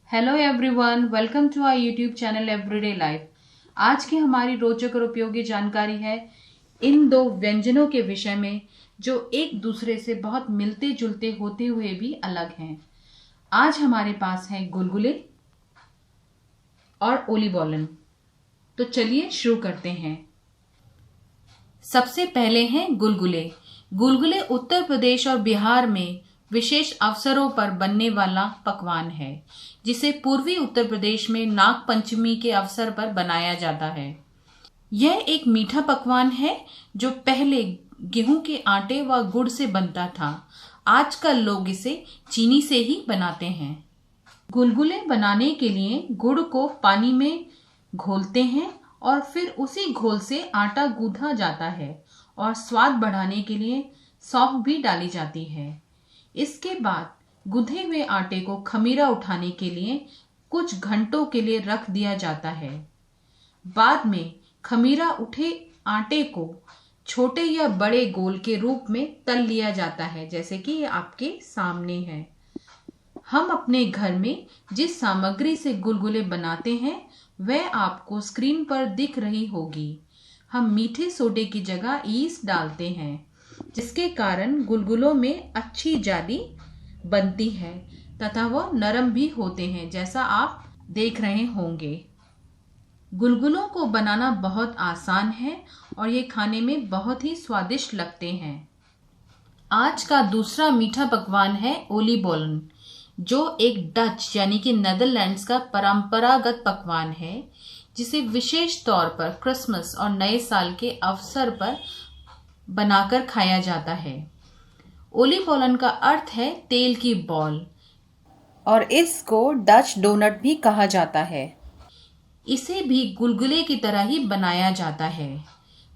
Hello everyone, welcome to our YouTube channel everyday life. आज की हमारी रोचक और उपयोगी जानकारी है इन दो व्यंजनों के विषय में जो एक दूसरे से बहुत मिलते जुलते होते हुए भी अलग हैं। आज हमारे पास है गुलगुले और ओली बोलन। तो चलिए शुरू करते हैं। सबसे पहले हैं गुलगुले। गुलगुले उत्तर प्रदेश और बिहार में विशेष अवसरों पर बनने वाला पकवान है, जिसे पूर्वी उत्तर प्रदेश में नाग पंचमी के अवसर पर बनाया जाता है। यह एक मीठा पकवान है जो पहले गेहूं के आटे व गुड़ से बनता था। आजकल लोग इसे चीनी से ही बनाते हैं। गुलगुले बनाने के लिए गुड़ को पानी में घोलते हैं और फिर उसी घोल से आटा गूंथा जाता है और स्वाद बढ़ाने के लिए सौंफ भी डाली जाती है। इसके बाद गूंथे हुए आटे को खमीरा उठाने के लिए कुछ घंटों के लिए रख दिया जाता है। बाद में खमीरा उठे आटे को छोटे या बड़े गोल के रूप में तल लिया जाता है, जैसे कि ये आपके सामने है। हम अपने घर में जिस सामग्री से गुलगुले बनाते हैं वह आपको स्क्रीन पर दिख रही होगी। हम मीठे सोडे की जगह ईस्ट डालते हैं, जिसके कारण गुलगुलों में अच्छी जाली बनती है तथा वह नरम भी होते हैं, जैसा आप देख रहे होंगे। गुलगुलों को बनाना बहुत आसान है और ये खाने में बहुत ही स्वादिष्ट लगते हैं। आज का दूसरा मीठा पकवान है ओली बोलन, जो एक डच यानी कि नेदरलैंड्स का परंपरागत पकवान है, जिसे विशेष तौर पर क्रिसमस और नए साल के अवसर पर बनाकर खाया जाता है। ओली बोलन का अर्थ है तेल की बॉल और इसको डच डोनट भी कहा जाता है। इसे भी गुलगुले की तरह ही बनाया जाता है।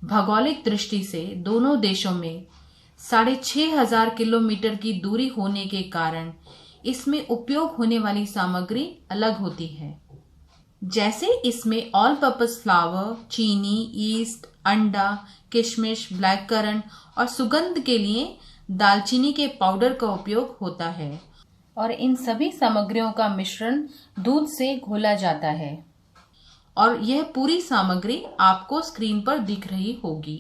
भौगोलिक दृष्टि से दोनों देशों में 6500 किलोमीटर की दूरी होने के कारण इसमें उपयोग होने वाली सामग्री अलग होती है। जैसे इसमें ऑल पर्पस फ्लावर, चीनी, ईस्ट, अंडा, किशमिश, ब्लैक करंट और सुगंध के लिए दालचीनी के पाउडर का उपयोग होता है और इन सभी सामग्रियों का मिश्रण दूध से घोला जाता है और यह पूरी सामग्री आपको स्क्रीन पर दिख रही होगी।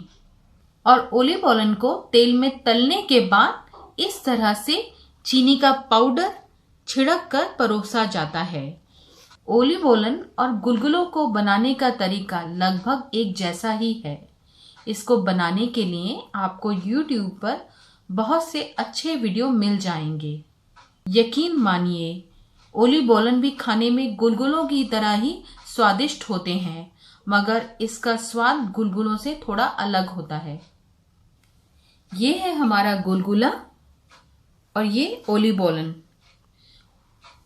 और ओली बोलन को तेल में तलने के बाद इस तरह से चीनी का पाउडर छिड़क कर परोसा जाता है। ओली बोलन और गुलगुलों को बनाने का तरीका लगभग एक जैसा ही है। इसको बनाने के लिए आपको YouTube पर बहुत से अच्छे वीडियो मिल जाएंगे। यकीन मानिए, ओली बोलन भी खाने में गुलगुलों की तरह ही स्वादिष्ट होते हैं, मगर इसका स्वाद गुलगुलों से थोड़ा अलग होता है। ये है हमारा गुलगुला और ये ओली बोलन।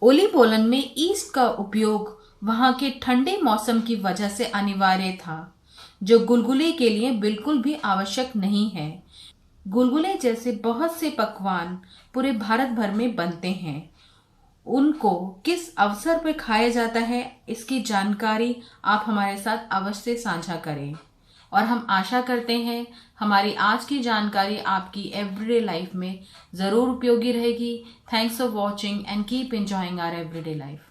ओली बोलन में ईस्ट का उपयोग वहां के ठंडे मौसम की वजह से अनिवार्य था, जो गुलगुले के लिए बिल्कुल भी आवश्यक नहीं है। गुलगुले जैसे बहुत से पकवान पूरे भारत भर में बनते हैं। उनको किस अवसर पर खाया जाता है, इसकी जानकारी आप हमारे साथ अवश्य साझा करें और हम आशा करते हैं हमारी आज की जानकारी आपकी एवरीडे लाइफ में ज़रूर उपयोगी रहेगी। Thanks for watching and keep enjoying our everyday life.